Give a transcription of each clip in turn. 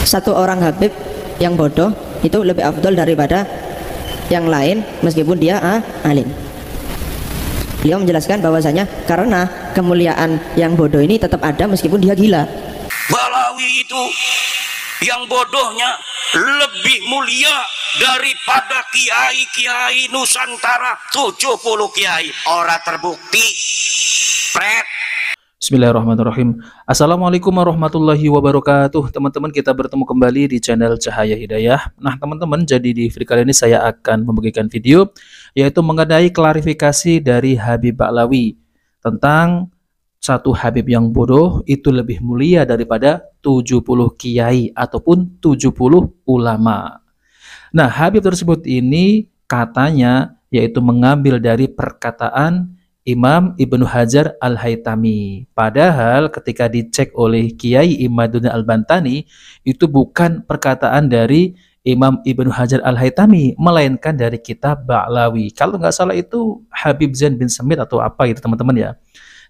satu orang Habib yang bodoh itu lebih afdol daripada yang lain meskipun dia alim. Beliau menjelaskan bahwasanya karena kemuliaan yang bodoh ini tetap ada meskipun dia gila. Balawi itu yang bodohnya lebih mulia daripada kiai-kiai Nusantara 70 kiai. Ora terbukti. Pret. Bismillahirrahmanirrahim. Assalamualaikum warahmatullahi wabarakatuh. Teman-teman, kita bertemu kembali di channel Cahaya Hidayah. Nah teman-teman, jadi di video kali ini saya akan membagikan video yaitu mengenai klarifikasi dari Habib Ba'lawi tentang satu Habib yang bodoh itu lebih mulia daripada 70 kiai ataupun 70 ulama. Nah, Habib tersebut ini katanya yaitu mengambil dari perkataan Imam Ibnu Hajar Al-Haytami. Padahal ketika dicek oleh Kiai Imaduddin Al-Bantani, itu bukan perkataan dari Imam Ibnu Hajar Al-Haytami, melainkan dari kitab Ba'lawi. Kalau nggak salah itu Habib Zain bin Semit atau apa gitu teman-teman ya.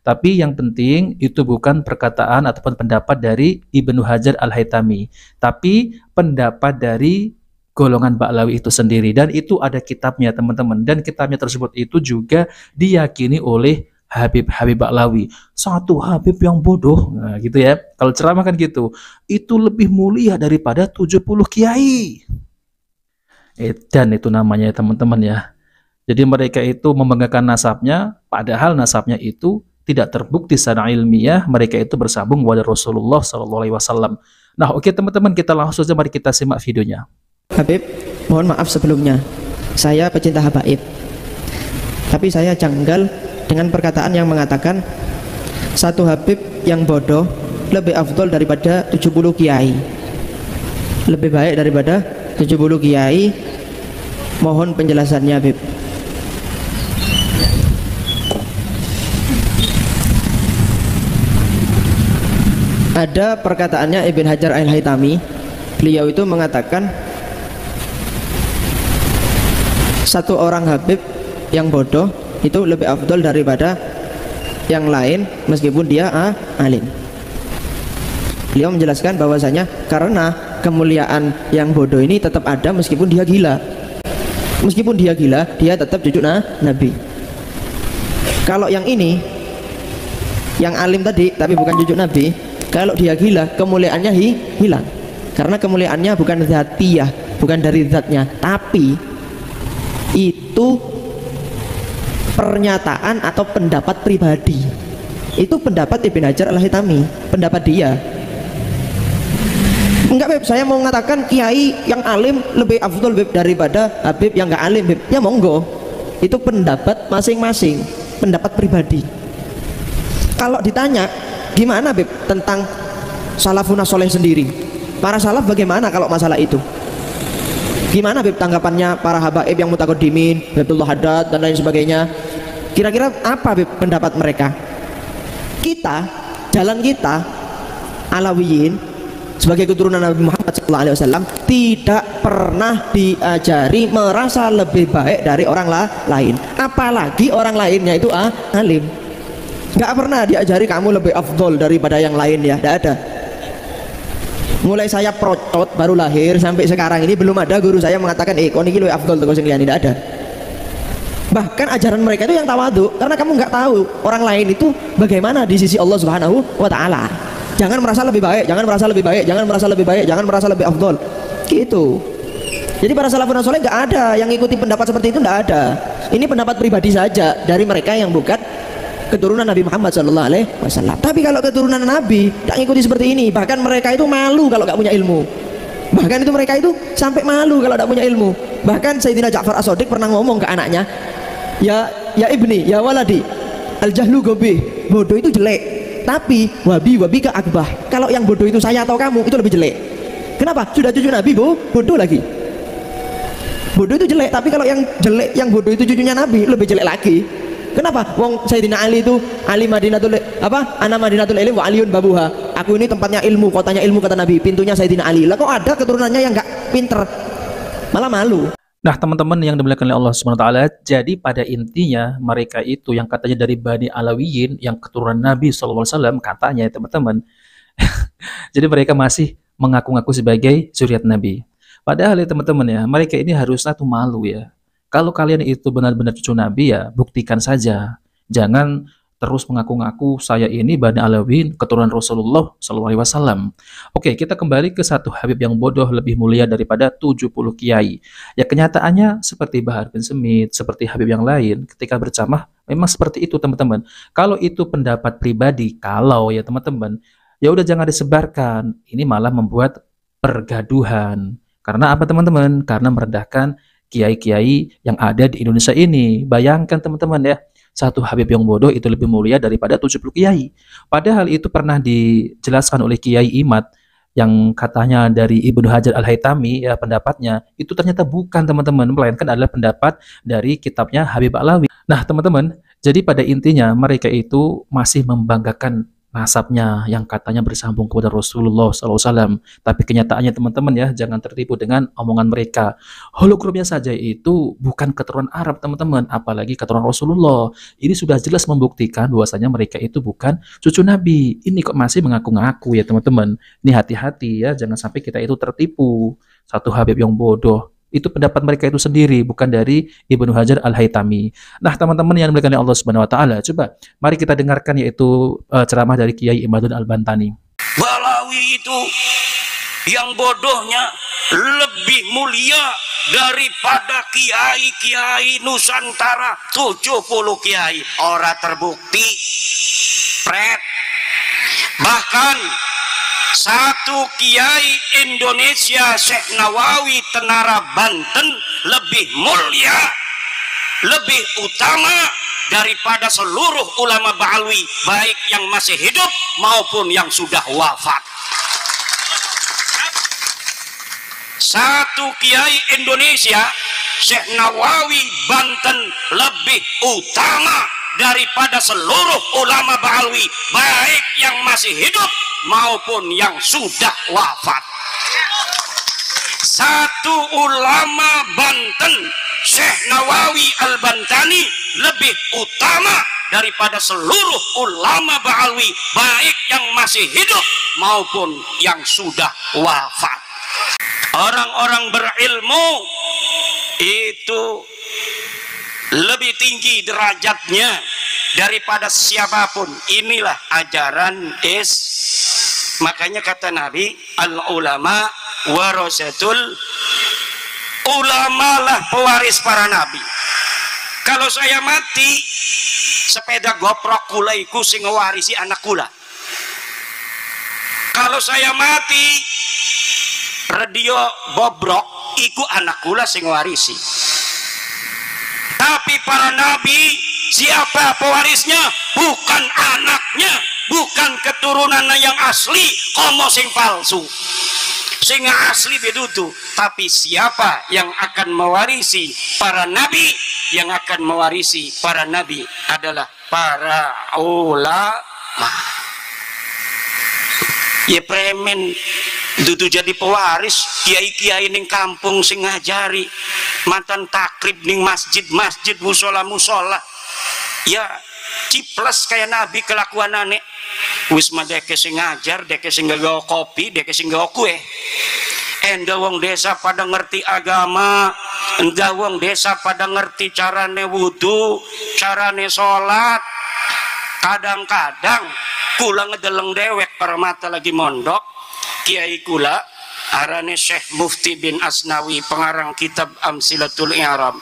Tapi yang penting itu bukan perkataan ataupun pendapat dari Ibnu Hajar Al-Haytami, tapi pendapat dari golongan Ba'lawi itu sendiri, dan itu ada kitabnya teman-teman, dan kitabnya tersebut itu juga diyakini oleh Habib Ba'lawi, satu Habib yang bodoh, nah gitu ya, kalau ceramah kan gitu, itu lebih mulia daripada 70 kiai, dan itu namanya teman-teman ya. Jadi mereka itu membanggakan nasabnya, padahal nasabnya itu tidak terbukti secara ilmiah. Mereka itu bersambung kepada Rasulullah SAW. Nah oke teman-teman, kita langsung saja mari kita simak videonya. Habib, mohon maaf sebelumnya, saya pecinta habaib, tapi saya janggal dengan perkataan yang mengatakan satu Habib yang bodoh lebih afdol daripada 70 kiai, lebih baik daripada 70 kiai. Mohon penjelasannya Habib. Ada perkataannya Ibn Hajar Al-Haytami, beliau itu mengatakan satu orang Habib yang bodoh itu lebih afdol daripada yang lain meskipun dia alim. Beliau menjelaskan bahwasanya karena kemuliaan yang bodoh ini tetap ada meskipun dia gila. Meskipun dia gila, dia tetap cucu Nabi. Kalau yang ini, yang alim tadi tapi bukan cucu Nabi, kalau dia gila, kemuliaannya hilang. Karena kemuliaannya bukan zatiyah, bukan dari zatnya, tapi itu pernyataan atau pendapat pribadi. Itu pendapat Ibn Hajar Al-Haytami, pendapat dia. Enggak Beb, saya mau mengatakan kiai yang alim lebih afdol Beb daripada Habib yang enggak alim Beb. Ya monggo, itu pendapat masing-masing, pendapat pribadi. Kalau ditanya gimana Beb tentang salafun soleh sendiri, para salaf bagaimana kalau masalah itu? Gimana Beb tanggapannya para habaib yang mutaqaddimin, Abdullah Haddad dan lain sebagainya? Kira-kira apa Beb pendapat mereka? Kita, jalan kita Alawiyin sebagai keturunan Nabi Muhammad SAW tidak pernah diajari merasa lebih baik dari orang lain, apalagi orang lainnya itu alim. Nggak pernah diajari kamu lebih afdol daripada yang lain ya, nggak ada. Mulai saya procot baru lahir sampai sekarang ini belum ada guru saya mengatakan kau ini lebih afdol tuh sing liyane, tidak ada. Bahkan ajaran mereka itu yang tawadhu, karena kamu nggak tahu orang lain itu bagaimana di sisi Allah Subhanahu wa Ta'ala. Jangan merasa lebih baik, jangan merasa lebih baik, jangan merasa lebih baik, jangan merasa lebih afdol gitu. Jadi para salafun soleh nggak ada yang ikuti pendapat seperti itu, nggak ada. Ini pendapat pribadi saja dari mereka yang bukan keturunan Nabi Muhammad SAW. Tapi kalau keturunan Nabi tak ngikuti seperti ini, bahkan mereka itu malu kalau nggak punya ilmu. Bahkan itu mereka itu sampai malu kalau tidak punya ilmu. Bahkan Sayyidina Ja'far As-Shadiq pernah ngomong ke anaknya, ya ibni, ya waladi, al-jahlu gobi, bodoh itu jelek, tapi wabi ke akbah. Kalau yang bodoh itu saya atau kamu, itu lebih jelek. Kenapa? Sudah cucu Nabi bodoh lagi. Bodoh itu jelek, tapi kalau yang jelek, yang bodoh itu cucunya Nabi, lebih jelek lagi. Kenapa? Wong Sayyidina Ali itu Ali Madinatul apa? Ana Madinatul Ilm wa Aliun babuha. Aku ini tempatnya ilmu, kotanya ilmu kata Nabi, pintunya Sayyidina Ali. Lah kok ada keturunannya yang enggak pinter? Malah malu. Nah teman-teman yang dimuliakan oleh Allah Subhanahu wa Ta'ala, jadi pada intinya mereka itu yang katanya dari Bani Alawiyin yang keturunan Nabi SAW katanya teman-teman. Jadi mereka masih mengaku-ngaku sebagai zuriat Nabi. Padahal ya teman-teman ya, mereka ini harusnya tuh malu ya. Kalau kalian itu benar-benar cucu Nabi ya, buktikan saja. Jangan terus mengaku-ngaku saya ini Bani Alawin, keturunan Rasulullah SAW. Oke, kita kembali ke satu Habib yang bodoh lebih mulia daripada 70 kiai. Ya kenyataannya seperti Bahar bin Smith, seperti Habib yang lain, ketika berceramah memang seperti itu teman-teman. Kalau itu pendapat pribadi, kalau ya teman-teman, ya udah jangan disebarkan. Ini malah membuat pergaduhan. Karena apa teman-teman? Karena merendahkan kiai-kiai yang ada di Indonesia ini. Bayangkan teman-teman ya, satu Habib yang bodoh itu lebih mulia daripada 70 kiai. Padahal itu pernah dijelaskan oleh Kiai Imad yang katanya dari Ibnu Hajar Al-Haytami ya pendapatnya itu ternyata bukan teman-teman, melainkan adalah pendapat dari kitabnya Habib Alawi. Nah teman-teman, jadi pada intinya mereka itu masih membanggakan nasabnya yang katanya bersambung kepada Rasulullah SAW. Tapi kenyataannya teman-teman ya, jangan tertipu dengan omongan mereka. Hologramnya saja itu bukan keturunan Arab teman-teman, apalagi keturunan Rasulullah. Ini sudah jelas membuktikan bahwasanya mereka itu bukan cucu Nabi. Ini kok masih mengaku-ngaku ya teman-teman. Ini hati-hati ya, jangan sampai kita itu tertipu. Satu Habib yang bodoh. Itu pendapat mereka itu sendiri, bukan dari Ibnu Hajar Al-Haytami. Nah, teman-teman yang dimuliakan Allah Subhanahu wa taala, coba mari kita dengarkan yaitu ceramah dari Kiai Imaduddin Al-Bantani. Balawi itu yang bodohnya lebih mulia daripada kiai-kiai Nusantara 70 kiai. Ora terbukti. Pret. Bahkan satu kiai Indonesia Syekh Nawawi Tenara Banten lebih mulia, lebih utama daripada seluruh ulama Ba'alwi, baik yang masih hidup maupun yang sudah wafat. Satu kiai Indonesia Syekh Nawawi Banten lebih utama daripada seluruh ulama Ba'alwi, baik yang masih hidup maupun yang sudah wafat. Satu ulama Banten Syekh Nawawi Al-Bantani lebih utama daripada seluruh ulama Ba'alwi, baik yang masih hidup maupun yang sudah wafat. Orang-orang berilmu itu lebih tinggi derajatnya daripada siapapun. Inilah ajaran makanya kata Nabi, al ulama warasatul, ulama lah pewaris para nabi. Kalau saya mati, sepeda goprok kula iku sing ngewarisi anak kula. Kalau saya mati, radio bobrok iku anak kula sing ngewarisi. Tapi para nabi, siapa pewarisnya? Bukan anaknya, bukan keturunannya yang asli, komo sing palsu. Sing asli bedudu. Tapi siapa yang akan mewarisi para nabi? Yang akan mewarisi para nabi adalah para ulama. Ya premen dudu jadi pewaris, kiai-kiai ning kampung sing ngajari, mantan takrib ning masjid-masjid, musola-musola. Ya ciples kayak nabi kelakuan aneh. Wis mah deke sing ngajar, deke sing nggawa kopi, deke sing nggawa kue. Enda wong desa pada ngerti agama, enda wong desa pada ngerti carane wudu, carane sholat. Kadang-kadang kula ngedeleng dewek permata lagi mondok, kiai kula arane Syekh Mufti bin Asnawi, pengarang kitab Amsilatul I'rab.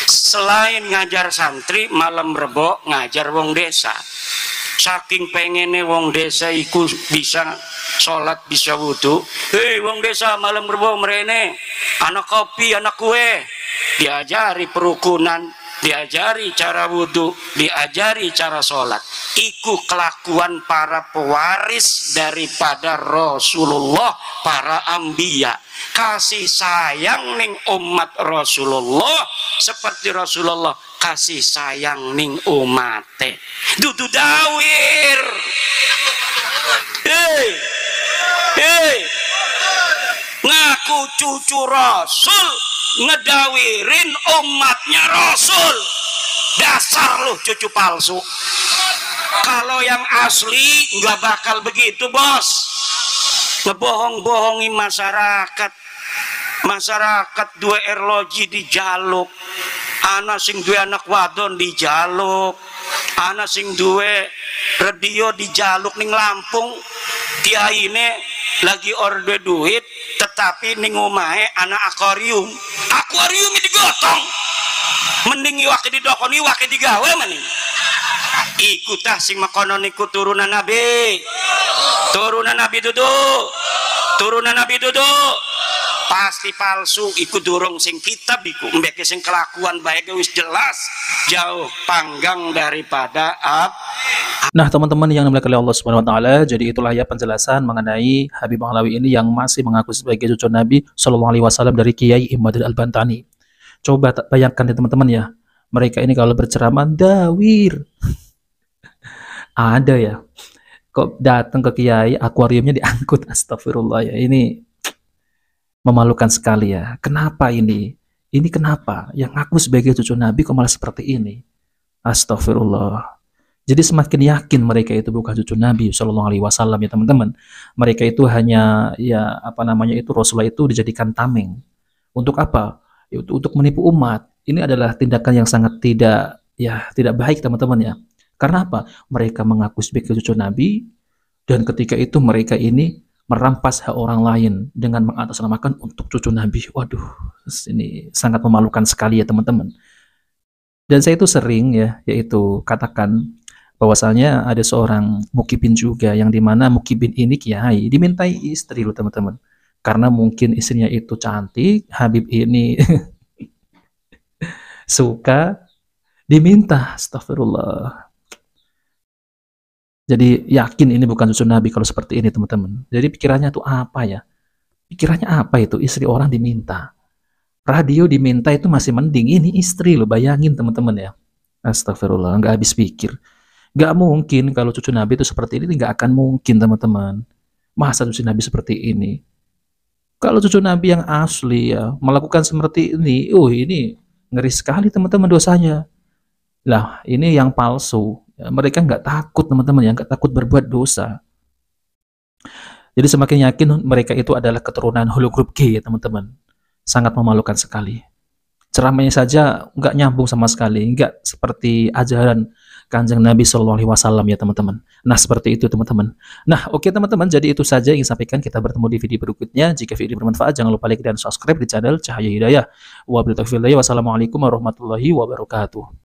Selain ngajar santri, malam rebo ngajar wong desa. Saking pengennya wong desa iku bisa sholat, bisa wudu. Hei wong desa malam rebo merene, anak kopi, anak kue. Diajari perukunan, diajari cara wudu, diajari cara sholat. Iku kelakuan para pewaris daripada Rasulullah, para ambiya. Kasih sayang ning umat Rasulullah seperti Rasulullah kasih sayang ning umate. Dudu dawir. Hei, ngaku cucu Rasul, ngedawirin umatnya Rasul. Dasar lu cucu palsu. Kalau yang asli nggak bakal begitu, bos. ngebohong-bohongi masyarakat. Masyarakat dua erloji dijaluk, ana sing duwe anak wadon dijaluk, ana sing duwe radio dijaluk ning Lampung. Kiai ini lagi orde duit tetapi ning omahe ana akuarium digotong, mending iwake didokoni iwake digawe maning. Iku tah sing makono niku turunan nabi duduk pasti palsu. Iku durung sing kitab iku mbeke sing kelakuan baik wis jelas jauh panggang daripada Nah teman-teman yang dimiliki oleh Allah Subhanahu Wa Taala, jadi itulah ya penjelasan mengenai Habib Mahlawi ini yang masih mengaku sebagai cucu Nabi Shallallahu Alaihi Wasallam dari Kiai Imadil Al-Bantani. Coba bayangkan ya teman-teman ya, mereka ini kalau berceramah dawir ada ya, kok datang ke Kiai akuariumnya diangkut. Astagfirullah ya, ini memalukan sekali ya. Kenapa ini? Ini kenapa? Yang ngaku sebagai cucu Nabi kok malah seperti ini? Astagfirullah. Jadi semakin yakin mereka itu bukan cucu Nabi Shallallahu Alaihi Wasallam ya teman-teman. Mereka itu hanya ya apa namanya itu Rasulullah itu dijadikan tameng. Untuk apa? Ya, untuk menipu umat. Ini adalah tindakan yang sangat tidak baik teman-teman ya. Karena apa? Mereka mengaku sebagai cucu Nabi dan ketika itu mereka ini merampas hak orang lain dengan mengatasnamakan untuk cucu Nabi. Waduh, ini sangat memalukan sekali ya teman-teman. Dan saya itu sering ya, yaitu katakan bahwasanya ada seorang mukibin juga yang dimana mukibin ini kiai dimintai istri loh teman-teman. Karena mungkin istrinya itu cantik, Habib ini suka diminta. Astagfirullah. Jadi yakin ini bukan cucu Nabi kalau seperti ini teman-teman. Jadi pikirannya tuh apa ya? Pikirannya apa itu? Istri orang diminta. Radio diminta itu masih mending. Ini istri loh, bayangin teman-teman ya. Astagfirullah, nggak habis pikir. Nggak mungkin kalau cucu Nabi itu seperti ini, nggak akan mungkin teman-teman. Masa cucu Nabi seperti ini? Kalau cucu Nabi yang asli ya, melakukan seperti ini, ini ngeri sekali teman-teman dosanya. Lah, ini yang palsu. Ya, mereka nggak takut teman-teman ya, nggak takut berbuat dosa. Jadi semakin yakin mereka itu adalah keturunan hulu grup G ya teman-teman. Sangat memalukan sekali. Ceramahnya saja nggak nyambung sama sekali, nggak seperti ajaran Kanjeng Nabi Shallallahu Alaihi Wasallam ya teman-teman. Nah seperti itu teman-teman. Nah oke teman-teman, jadi itu saja yang ingin sampaikan. Kita bertemu di video berikutnya. Jika video bermanfaat jangan lupa like dan subscribe di channel Cahaya Hidayah. Wabillahi taufiq. Wassalamualaikum warahmatullahi wabarakatuh.